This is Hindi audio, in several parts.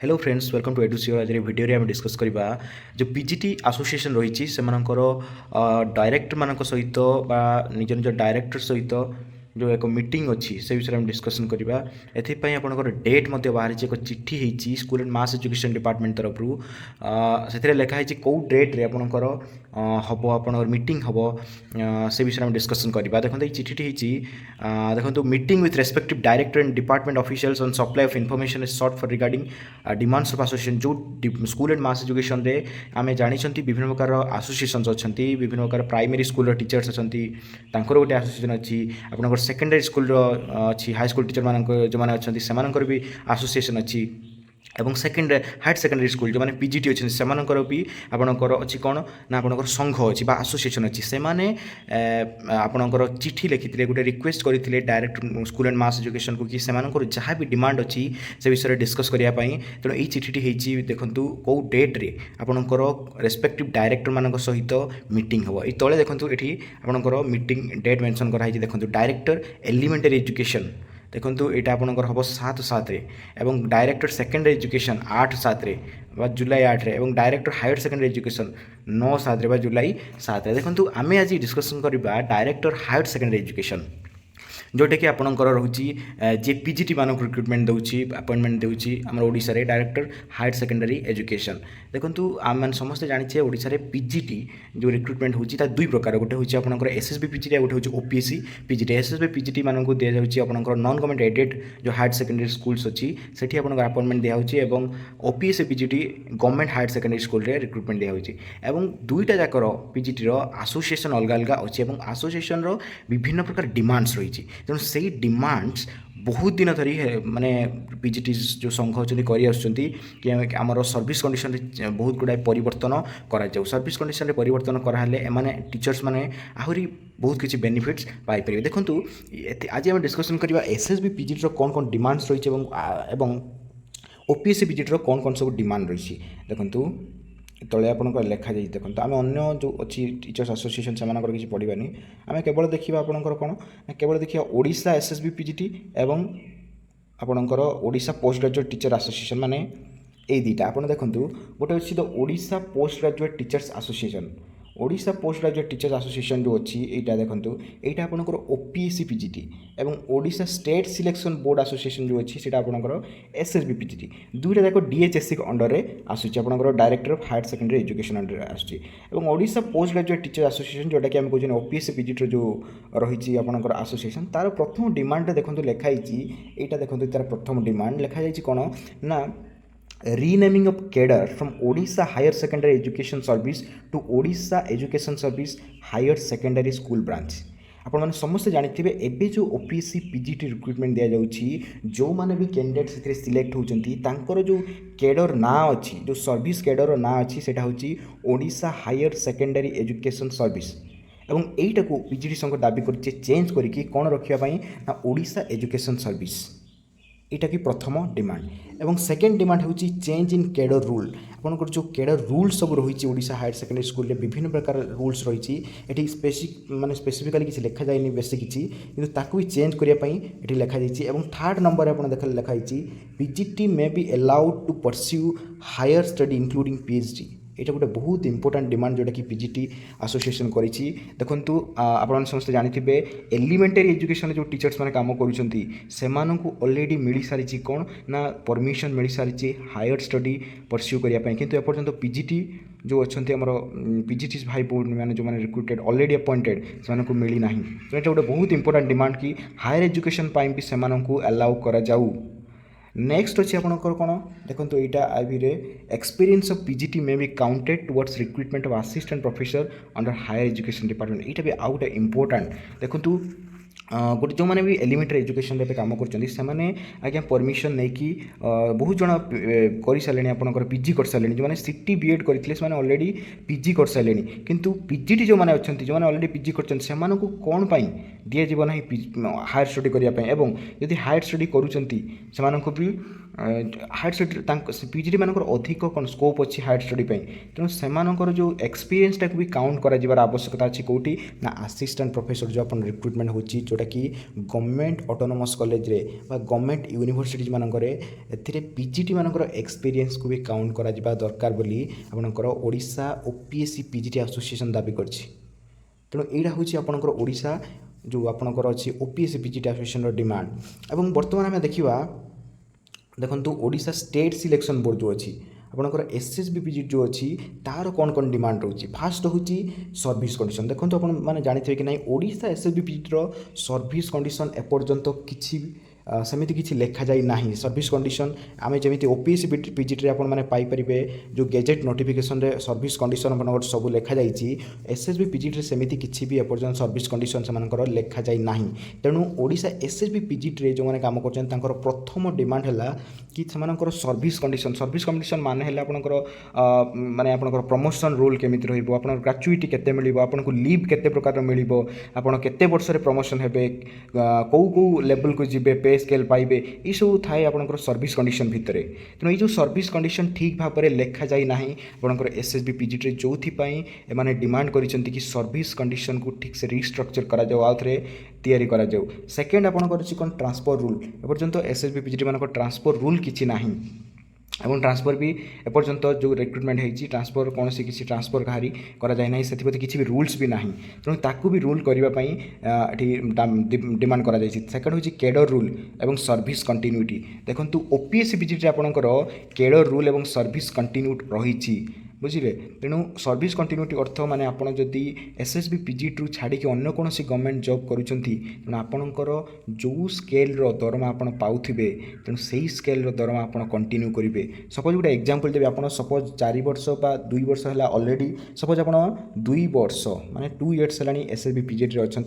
हेलो फ्रेंड्स वेलकम टू एडुसियो आज वीडियो आम डिस्कस करवा जो पीजीटी एसोसिएशन रही से डायरेक्टर मान सहित निज निज डायरेक्टर सहित जो एक मीटिंग अच्छी से विषय में डिस्कसन करवा एपाई आपंकर डेट बाहरी एक चिठी होती school and mass education department तरफ से लिखाई कौ डेट्रे आपंकर हम आप मीटिंग हम से विषय में डिस्कसन करवा देखो ये चिठी देखो meeting with respective director and department officials on supply of information is sought for regarding demands of association जो स्कूल एंड मास एजुकेशन रे आम जानते विभिन्न प्रकार एसोसिएशंस अच्छा विभिन्न प्रकार प्राइमरी स्कूल टीचर्स अच्छा गोटे एसोसिएशन अच्छी आप सेकेंडरी स्कूल अच्छी हाई स्कूल टीचर मान जो मैंने अच्छा से भी एसोसिएशन अच्छी एवं सेकेंड हायर सेकेंडरी स्कूल जो मैंने पीजीटी अच्छे से भी आपणकर अच्छी कौन ना आपणकर संघ अच्छी एसोसिएशन अच्छी से आपणकर चिठी लिखी गोटे रिक्वेस्ट करते direct school and mass education को कि से जहाँ भी डिमांड अच्छी से विषय डिस्कस करने तेणु ये चिठी देखूँ कौ डेट्रे आपणकर रेस्पेक्टिव डायरेक्टर मान सहित मीटिंग हम ये तले देखूँ ये आपणकर मीटिंग डेट मेंशन कराई देखूँ डायरेक्टर एलिमेंटरी एजुकेशन देखो यहाँ आपंकर हम 7/7 एवं डायरेक्टर सेकेंडरी एजुकेशन 8/7 जुलाई 8 एवं डायरेक्टर हायर सेकेंडरी एजुकेशन 9/7 जुलाई 7 देखो आम आज डिस्कसन करवा डायरेक्टर हायर सेकेंडरी एजुकेशन जोटा कि आपंकर रोचे जे पीजीटी मानक रिक्रुटमेंट दूसरी अपॉइंटमेंट दूसरी आम ओडिशा रे डायरेक्टर हायर सेकेंडरी एजुकेशन देखो आम मैंने समस्ते जाने ओडिशा रे पीजीटी जो रिक्रुटमेंट होता दुई प्रकार गोटे हूँ आपंकर एसएसबी पीजीटी गोटे हूँ ओपीएससी पीजीटी एसएसबी पीजीटी मानक दि जाऊँगी आपंकर नॉन गवर्नमेंट एडेड जो हायर सेकेंडरी स्कूल्स अच्छी से अपॉइंटमेंट दिखाई OPSC PGT government higher secondary school रे रिक्रुटमेंट दिखाई दुईटा जाकर पीजीटी एसोसिएशन अलग अलग अच्छी एसोसिएशन विभिन्न प्रकार डिमांड्स रही तेणु से डिमांड्स बहुत दिन धरी माने पीजीटी जो संघ अच्छे कर आमर सर्विस कंडीशन बहुत गुड़ाए परिवर्तन कर सर्विस कंडीशन परिवर्तन कराले एमाने टीचर्स माने आहरी बहुत किसी बेनिफिट्स पाइपर देखूँ आज आम डिस्कसन करवा एसएसबी पीजीटी कौन कौन डिमांड्स रही ओपीएससी पीजीटी कौन कौन सब डिमांड रही देखूँ तले आपंकर लिखा जाए देखो आम अन्य जो अच्छी टीचर्स एसोसिएशन से किसी पढ़ानी आम केवल देखा आपंकर कौन केवल देखा ओडिशा एसएसबी पीजीटी एवं आपंकर Odisha post graduate teacher association माने ये दुईटा आप देखूँ गोटे अच्छी the Odisha post graduate teachers association Odisha post graduate teachers association जो अच्छी यहाँ देखूँ यहाँ आपंकर ओपीएससी पीजीटी एवं Odisha state selection board association जो अच्छी से आपंकर एसएसबी पीजीटी दुईटा जाक डीएचएससी अंडर में आसूँ आपंकर director of higher secondary education अंडर आसूँ Odisha post graduate teacher association जोटा कि आम कहते ओपीएससी पीजीटी जो रही आपंकर एसोसिएशन तार प्रथम डिमांड देखो लिखाई यहाँ देखो तार प्रथम डिमांड लिखा जाए कौन ना renaming of cadre from Odisha Higher Secondary Education Service to Odisha Education Service Higher Secondary School Branch आपण मैंने समस्ते जानी एबे जो ओपीएससी पीजीटी रिक्रुटमेंट दि जाऊँगी जो मैंने भी कैंडिडेट से सिलेक्ट होती जो कैडर ना अच्छी जो सर्विस कैडर ना अच्छी से हूँ Odisha higher secondary education service एवं यहीटा को पीजीटी संघ दाबी कर चेंज करके कौन रखापी ना ओडिशा एजुकेशन सर्विस यहाँ कि प्रथम डिमांड एवं सेकेंड डिमांड हूँ चेंज इन कैडर रूल आपंकर जो कैडर रूल सब रही ओडिशा हायर सेकेंडरी स्कूल में विभिन्न प्रकार रूल्स रही ये माने स्पेसिफिकाली किसी लिखा जाए बेसी किसी किंतु ताकू भी चेंज करने ये लिखा जाए और थर्ड नंबर आप देख लिखाई PGT may be allowed to pursue higher study including PhD ये गोटे बहुत इंपोर्टेंट डिमांड जोटा कि पीजीटी एसोसिएशन करिछि देखंतु आपण समस्त जानिथिबे एलिमेंटरी एजुकेशन जो टीचर्स माने काम करूछंती सेमानंकु ऑलरेडी मिली सारिछि कोन ना परमिशन मिली सारिछि हायर स्टडी परस्यू करिया पय किंतु एपर्यंत पीजीटी जो अच्छे आमर पीजीटी भाई बोर्ड मैंने जो मैंने रिक्रुटेड ऑलरेडी अपॉइंटेड से मिली ना तो ये गोटे बहुत इंपोर्टेंट डिमांड कि हायर एजुकेशन भी से अलाउ करा जाऊ नेक्स्ट अच्छी आपंकर कौन देखो यहाँ IV experience of PGT may be counted towards recruitment of assistant professor under higher education department यहाँ भी आउ गोटे इंपोर्टेंट देखो गोटे जो मैंने भी एलिमेंटरी एजुकेशन रे काम करने आज्ञा परमिशन नहीं कि बहुत जन कर सारे आपंकर पीजी कर सारे जो मैंने सीटी बीएड करते ऑलरेडी पीजी कर सारे किंतु पीजीटी जो मैंने अच्छा जो मैंने ऑलरेडी पीजी कर कौन पाई दि जाव ना हायर स्टडी करने जदि हायर स्टडी करूँ भी हायर स्टडी पीजीटी मानकर अधिक कौन स्कोप अच्छी हायर स्टडी तेणु से जो एक्सपीरियंसटा भी काउंट कर आवश्यकता अच्छी कौटी ना असिस्टेंट प्रोफेसर जो अपन रिक्रुटमेंट होची जोटा कि गवर्नमेंट ऑटोनोमस कॉलेज रे बा गवर्नमेंट यूनिवर्सिटीज मानकर एथिरे पीजीटी मानकर एक्सपीरियंस को भी काउंट करा जिबा दरकार बोली आपनकर ओडिशा ओपीएससी पीजीटी एसोसिएशन दाबी करछि। तेणु यहाँ हूँ आपंकर ओडिशा जो आपंकर अच्छी ओपीएससी पीजीटी एसोसिएशन डिमांड एवं बर्तमान आम देखा देखो ओडिशा स्टेट सिलेक्शन बोर्ड जो अच्छी आपंकर एसएसबी पीजीटी जो अच्छी तार कौन कौन डिमांड रोचे फास्ट हूँ सर्विस कंडीशन देखो आप जानते कि ना Odisha SSB PGT service condition एपर्यंत किसी सेमती किसी लिखा जाए ना सर्विस कंडीशन आम जमी ओपीएससी पीजीटी आप पाइपर जो गेजेट नोटिफिकेशन रे सर्विस कंडीशन सब लिखा जाइए एसएसबी पीजीटी सेमती किसी भी एपर्यंत सर्विस कंडीशन से लिखा जाए ना तेणु ओडिशा एसएसबी पीजीटी जो मैंने काम कर प्रथम डिमांड है कि सर्विस कंडीशन माने है आपंकर माने आपंकर प्रमोशन रोल केमी रहा ग्राचुईटी केते मिल आपको लीव केते प्रकार मिल आप केते वर्ष प्रमोशन हे कौ लेवल को जी पे स्केल पाइबे ये सब थाए आपंकर सर्विस कंडीशन भितर तेणु ये जो सर्विस कंडीशन ठीक भाव में लिखा जाए ना आपंकर एसएसबी पीजीटी जो एमाने डिमांड करिसेंती कि सर्विस कंडीशन को ठीक से रिस्ट्रक्चर करा जाओ आउ थे तैयारी करा जाओ। सेकेंड आपंकर अच्छी कौन ट्रांसफर रूल एपर्यंत एसएसबी पीजीटी मानक ट्रांसफर रूल किसी ना एवं ट्रांसफर भी एपर्यंत जो रिक्रुटमेंट होती ट्रांसफर कौन से किसी ट्रांसफर कहारी करा जाए ना से किसी भी रूल्स भी ना तेणु ताकू भी रूल करने डिमांड करा जाए। सेकेंड हूँ कैडर रूल एवं सर्विस कंटिन्यूटी देखो ओपीएससी पीजीटी आपंकर कैडर रूल एवं सर्विस कंटिन्यूटी रही बुझे तेणु सर्विस कंटिन्यूटी अर्थ माने आपड़ जदि एसएसबी पीजीटी रू छाड़ी अन्य कौन गवर्नमेंट जॉब करुँच आपणकर जो स्केल दरमा आप पाऊे तेणु से ही स्केल दरमा आप कंटिन्यू करेंगे। सपोज गोटे एग्जांपल देवी आप सपोज 4 वर्ष बा 2 वर्ष है ऑलरेडी सपोज आप 2 वर्ष माने 2 इयर्स है एसएसबी पीजीटी अच्छा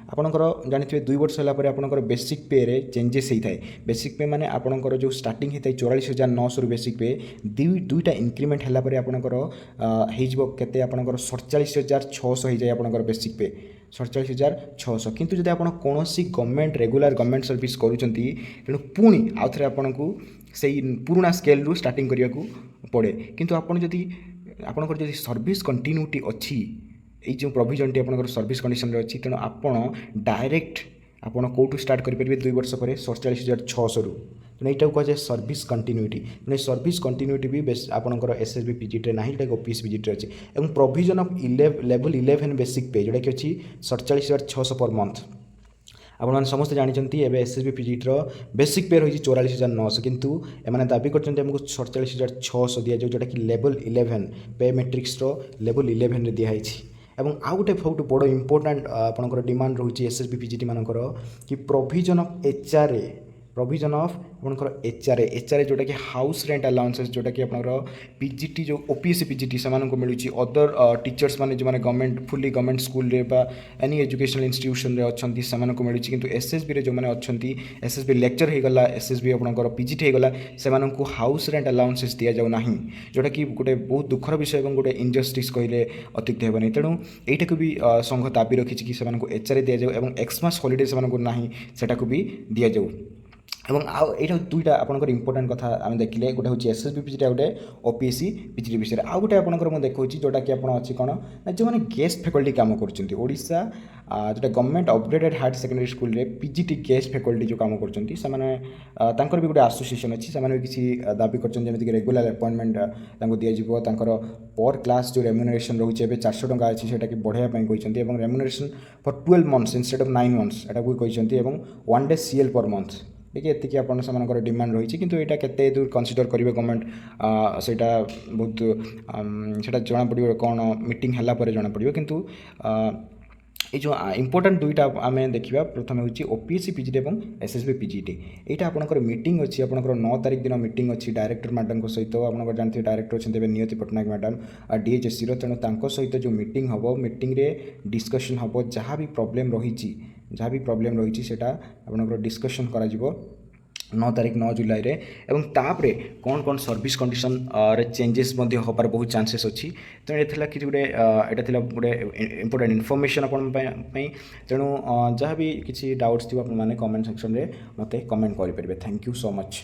आपणकर जानते 2 वर्ष है आपंकर बेसिक पे रे चेंजेस होता है। बेसिक पे माने आपणकर जो स्टार्टिंग होता है 44,900 बेसिक पे दुईटा इंक्रीमेंट है केते आपणकर 47,600 हो जाए आपणकर बेसिक पे 47,600 किंतु जब आप कौन गवर्नमेंट रेगुलर गवर्नमेंट सर्विस करुँच तेणु पुणी आउ थे आपको से पुराना स्केल रू स्टार्टिंग करने को पड़े किंतु आपणकर जब सर्विस कंटिन्यूटी अच्छी ये जो प्रोविजन टी आपणकर सर्विस कंडीशन अच्छी तेणु आपड़ डायरेक्ट आपड़ कौटू स्टार्ट करेंगे 2 वर्ष पर 47,600 रू तेणु यहाँ कहुए सर्विस कंटिन्यूटी तेणु सर्विस कंटिन्यूटी भी बेस आपंकर एसएसबी पीजीटी ना ये ओपीएससी पीजीटी अच्छी और प्रोविजन ऑफ लेवल 11 बेसिक पे जोटा कि अच्छी 47,600 पर मंथ आपने समस्त जानते हैं एसएसबी पीजीटी बेसिक पे रही 44,900 किंतु एमाने दाबी करमको 47,600 दि जाए जोटा कि लेवल 11 पे मैट्रिक्स लेवल 11 रे दिखाई एवं आउ गोटे बहुत बड़ इंपोर्टाट आपंकर डिमांड रही एसएसबी पीजीटी मानकर कि provision of HRA provision of आपंकर एचआरए जोटा कि हाउस रेंट अलाउंसेस जोटा कि आपंकर पीजीटी जो ओपीएससी पीजीटी से मिलूँ अदर टीचर्स माने जो गवर्नमेंट फुली गवर्नमेंट स्कूल रे बा एनी एजुकेशनल इंस्टीट्यूशन रे अच्छी से मिलूँ किंतु एसएसबी रे जो मैंने अच्छा एसएसबी लेक्चर होगला एसएसबी आपंकर पीजीटी होगला से हाउस रेंट अलाउंसेस दि जाऊ ना जोटा कि गोटे बहुत दुखर विषय और गोटे इनजस्टिस कहले अत्युक्ति हेबनी तेणु यहीटा भी संघ दाबी रखी कि एचआरए दि जाऊ और एक्समास हॉलिडे से ना सेटा को भी दि जाऊ एवं यहाँ दुईटा आपंकर इंपोर्टाट कथा आम देखिले गोटे हूँ एसएसबी पीजीटी गोटे ओपीएससी पीजीटी विषय आउ गोटे आपंकर मुझे देखा जोटा कि आप अच्छी कौन ना जो मैंने गेस्ट फैकल्टी काम कर ओडिशा जोटा government upgraded higher secondary school रे पीजीटी गेस्ट फैकल्टी जो काम कर भी गोटे एसोसिएशन अच्छी से किसी दाबी करमती रेगुलर अपॉइंटमेंट दिज्व पर क्लास जो रेम्यूनरेशन रोचे 400 टंका अच्छी से बढ़ाई कहते remuneration for 12 months instead of 9 months एटा भी कहते 1 डे सीएल पर मंथ देखिए एतिक आपन से डिमांड रही किंतु यहाँ केते दूर कनसीडर करेंगे गवर्नमेंट सेटा बहुत सेटा जना पड़ो कौन मीटिंग है जना पड़ो किंतु ये जो इंपोर्टाट दुईटा आम देखा प्रथम हूँ ओपीएससी पीजीटी और एसएसबी पीजीटी यहाँ आपंकर मीटिंग अच्छी आपंकर 9 तारिख दिन मीटिंग अच्छी डायरेक्टर मैडम सहित आप जानते डायरेक्टर अच्छा नियति पट्टनायक मैडम डीएचएससी तेणु सहित जो मीटिंग हम मीटिंग रे डिस्कशन हम जहाँ भी प्रोब्लेम रही सेटा आपंकर डिस्कशन करा 9 तारिख 9 जुलाई रे एवं तापरे कौन कौन सर्विस कंडीशन रे चेंजेस होबार बहुत चांसेस अच्छी तेणु ये कि गोटे यहाँ गोटे इंपोर्टेंट इनफॉरमेशन आपंपाई तेणु जहाँ भी किसी डाउट्स थी आपने कमेंट सेक्शन में मत कमेंट करेंगे। Thank you so much.